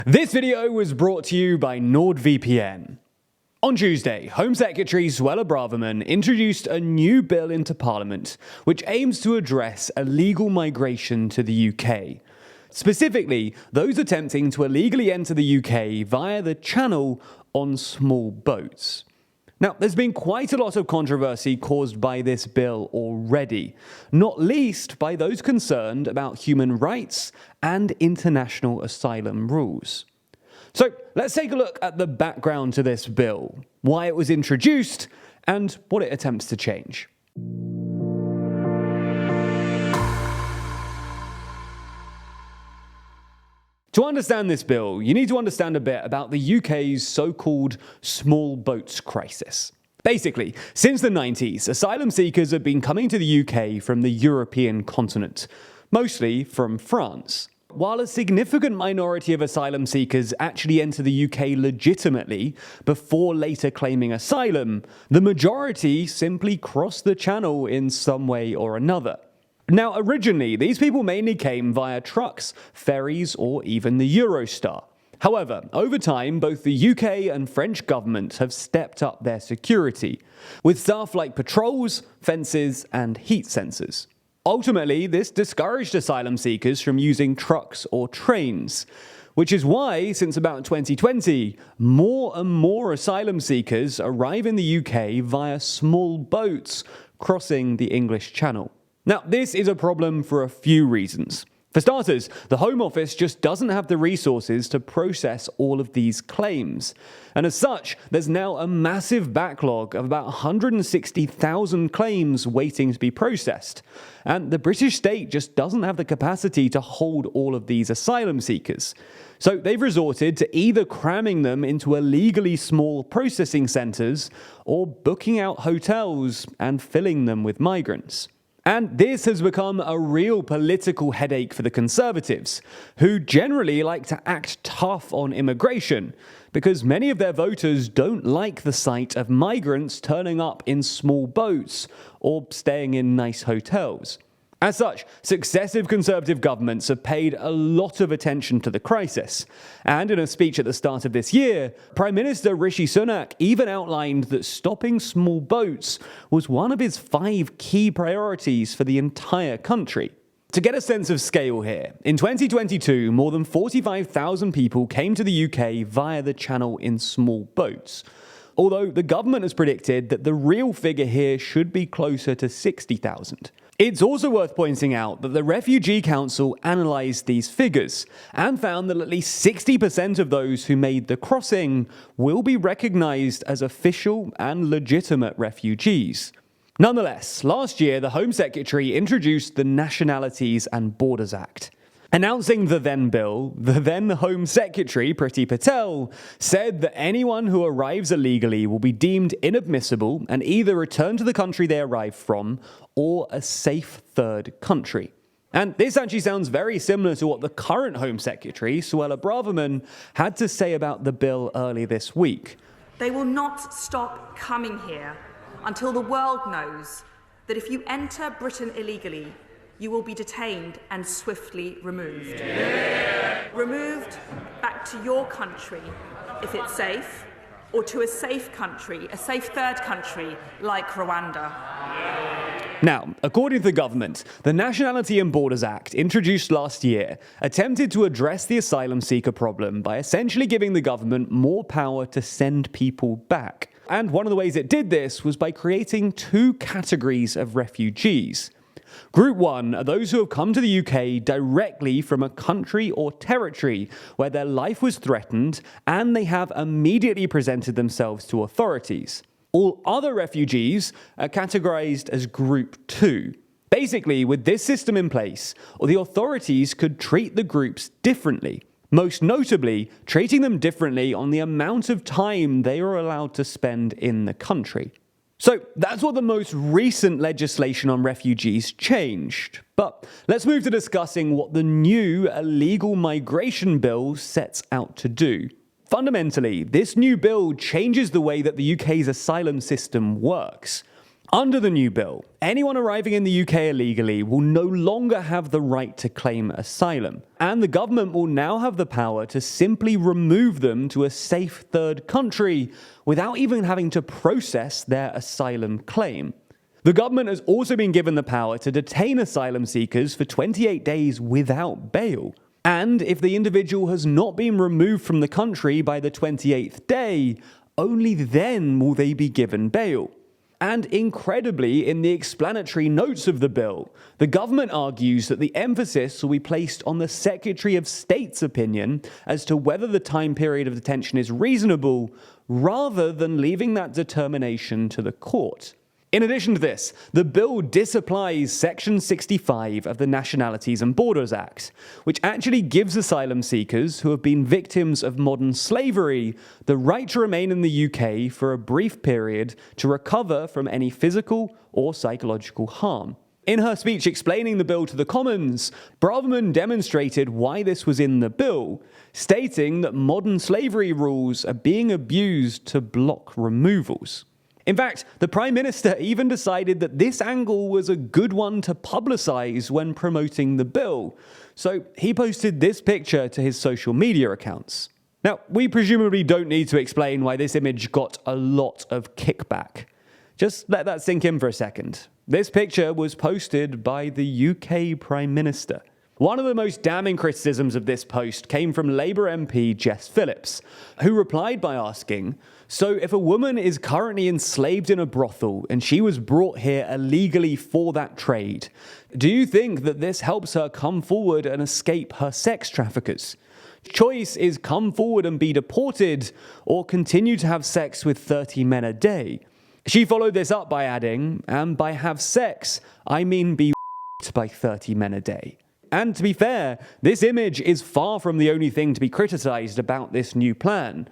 This video was brought to you by NordVPN. On Tuesday, Home Secretary Suella Braverman introduced a new bill into Parliament which aims to address illegal migration to the UK. Specifically, those attempting to illegally enter the UK via the Channel on small boats. Now, there's been quite a lot of controversy caused by this bill already, not least by those concerned about human rights and international asylum rules. So let's take a look at the background to this bill, why it was introduced, and what it attempts to change. To understand this bill, you need to understand a bit about the UK's so-called small boats crisis. Basically, since the 90s, asylum seekers have been coming to the UK from the European continent, mostly from France. While a significant minority of asylum seekers actually enter the UK legitimately before later claiming asylum, the majority simply cross the Channel in some way or another. Now, originally, these people mainly came via trucks, ferries, or even the Eurostar. However, over time, both the UK and French governments have stepped up their security, with stuff like patrols, fences, and heat sensors. Ultimately, this discouraged asylum seekers from using trucks or trains, which is why, since about 2020, more and more asylum seekers arrive in the UK via small boats crossing the English Channel. Now, this is a problem for a few reasons. For starters, the Home Office just doesn't have the resources to process all of these claims. And as such, there's now a massive backlog of about 160,000 claims waiting to be processed. And the British state just doesn't have the capacity to hold all of these asylum seekers. So they've resorted to either cramming them into illegally small processing centres or booking out hotels and filling them with migrants. And this has become a real political headache for the Conservatives, who generally like to act tough on immigration, because many of their voters don't like the sight of migrants turning up in small boats or staying in nice hotels. As such, successive Conservative governments have paid a lot of attention to the crisis. And in a speech at the start of this year, Prime Minister Rishi Sunak even outlined that stopping small boats was one of his 5 key priorities for the entire country. To get a sense of scale here, in 2022, more than 45,000 people came to the UK via the Channel in small boats. Although the government has predicted that the real figure here should be closer to 60,000. It's also worth pointing out that the Refugee Council analysed these figures and found that at least 60% of those who made the crossing will be recognised as official and legitimate refugees. Nonetheless, last year the Home Secretary introduced the Nationalities and Borders Act. Announcing the then bill, the then Home Secretary, Priti Patel, said that anyone who arrives illegally will be deemed inadmissible and either returned to the country they arrived from or a safe third country. And this actually sounds very similar to what the current Home Secretary, Suella Braverman, had to say about the bill earlier this week. They will not stop coming here until the world knows that if you enter Britain illegally, you will be detained and swiftly removed. Yeah. Removed back to your country if it's safe, or to a safe country, a safe third country like Rwanda. Now, according to the government, the Nationality and Borders Act, introduced last year, attempted to address the asylum seeker problem by essentially giving the government more power to send people back. And one of the ways it did this was by creating 2 categories of refugees. Group 1 are those who have come to the UK directly from a country or territory where their life was threatened and they have immediately presented themselves to authorities. All other refugees are categorized as Group 2. Basically, with this system in place, the authorities could treat the groups differently, most notably treating them differently on the amount of time they are allowed to spend in the country. So that's what the most recent legislation on refugees changed. But let's move to discussing what the new illegal migration bill sets out to do. Fundamentally, this new bill changes the way that the UK's asylum system works. Under the new bill, anyone arriving in the UK illegally will no longer have the right to claim asylum, and the government will now have the power to simply remove them to a safe third country without even having to process their asylum claim. The government has also been given the power to detain asylum seekers for 28 days without bail. And if the individual has not been removed from the country by the 28th day, only then will they be given bail. And incredibly, in the explanatory notes of the bill, the government argues that the emphasis will be placed on the Secretary of State's opinion as to whether the time period of detention is reasonable, rather than leaving that determination to the court. In addition to this, the bill disapplies Section 65 of the Nationalities and Borders Act, which actually gives asylum seekers who have been victims of modern slavery the right to remain in the UK for a brief period to recover from any physical or psychological harm. In her speech explaining the bill to the Commons, Braverman demonstrated why this was in the bill, stating that modern slavery rules are being abused to block removals. In fact, the Prime Minister even decided that this angle was a good one to publicise when promoting the bill, so he posted this picture to his social media accounts. Now, we presumably don't need to explain why this image got a lot of kickback. Just let that sink in for a second. This picture was posted by the UK Prime Minister. One of the most damning criticisms of this post came from Labour MP Jess Phillips, who replied by asking, "So if a woman is currently enslaved in a brothel and she was brought here illegally for that trade, do you think that this helps her come forward and escape her sex traffickers? Choice is come forward and be deported, or continue to have sex with 30 men a day." She followed this up by adding, "And by have sex, I mean be by 30 men a day." And to be fair, this image is far from the only thing to be criticised about this new plan.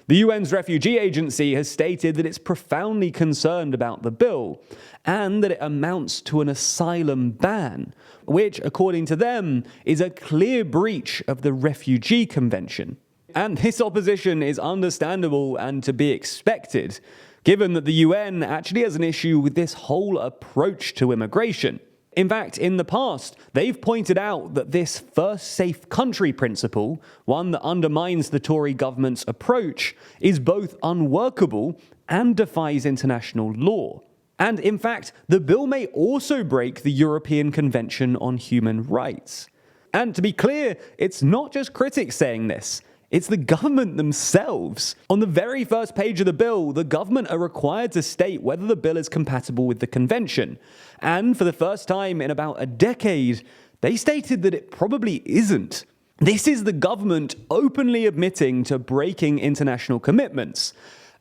The UN's Refugee Agency has stated that it's profoundly concerned about the bill, and that it amounts to an asylum ban, which, according to them, is a clear breach of the Refugee Convention. And this opposition is understandable and to be expected, given that the UN actually has an issue with this whole approach to immigration. In fact, in the past, they've pointed out that this first safe country principle, one that undermines the Tory government's approach, is both unworkable and defies international law. And in fact, the bill may also break the European Convention on Human Rights. And to be clear, it's not just critics saying this. It's the government themselves. On the very first page of the bill, the government are required to state whether the bill is compatible with the convention. And for the first time in about a decade, they stated that it probably isn't. This is the government openly admitting to breaking international commitments.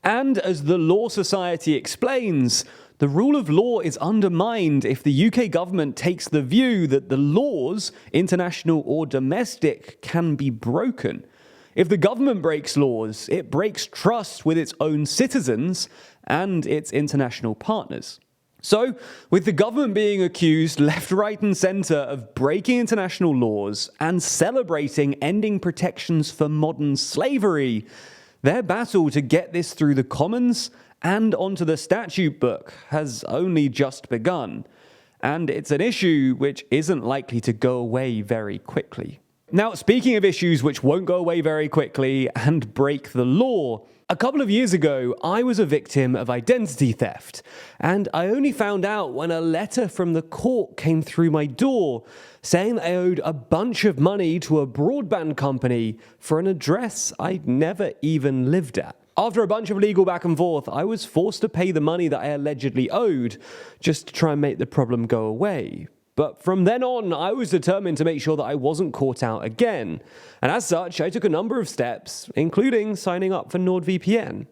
And as the Law Society explains, the rule of law is undermined if the UK government takes the view that the laws, international or domestic, can be broken. If the government breaks laws, it breaks trust with its own citizens and its international partners. So, with the government being accused left, right and centre of breaking international laws and celebrating ending protections for modern slavery, their battle to get this through the Commons and onto the statute book has only just begun. And it's an issue which isn't likely to go away very quickly. Now, speaking of issues which won't go away very quickly and break the law, a couple of years ago, I was a victim of identity theft, and I only found out when a letter from the court came through my door saying that I owed a bunch of money to a broadband company for an address I'd never even lived at. After a bunch of legal back and forth, I was forced to pay the money that I allegedly owed just to try and make the problem go away. But from then on, I was determined to make sure that I wasn't caught out again. And as such, I took a number of steps, including signing up for NordVPN.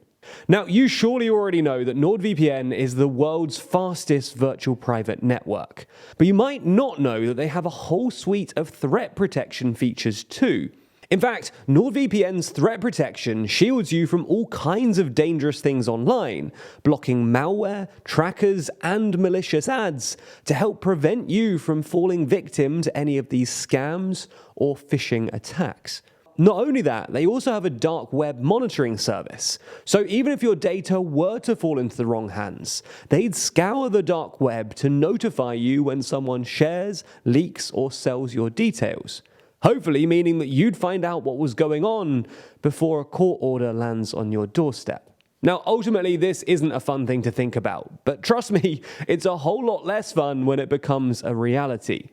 Now, you surely already know that NordVPN is the world's fastest virtual private network. But you might not know that they have a whole suite of threat protection features too. In fact, NordVPN's threat protection shields you from all kinds of dangerous things online, blocking malware, trackers, and malicious ads to help prevent you from falling victim to any of these scams or phishing attacks. not only that, they also have a dark web monitoring service. So even if your data were to fall into the wrong hands, they'd scour the dark web to notify you when someone shares, leaks, or sells your details. Hopefully meaning that you'd find out what was going on before a court order lands on your doorstep. Now, ultimately, this isn't a fun thing to think about, but trust me, it's a whole lot less fun when it becomes a reality.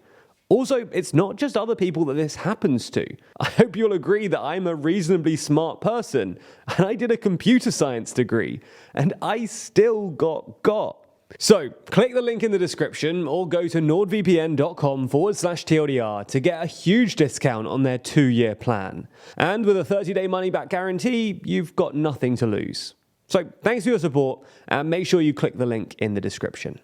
Also, it's not just other people that this happens to. I hope you'll agree that I'm a reasonably smart person, and I did a computer science degree, and I still got. So, click the link in the description or go to nordvpn.com/TLDR to get a huge discount on their 2-year plan. And with a 30-day money-back guarantee, you've got nothing to lose. So, thanks for your support, and make sure you click the link in the description.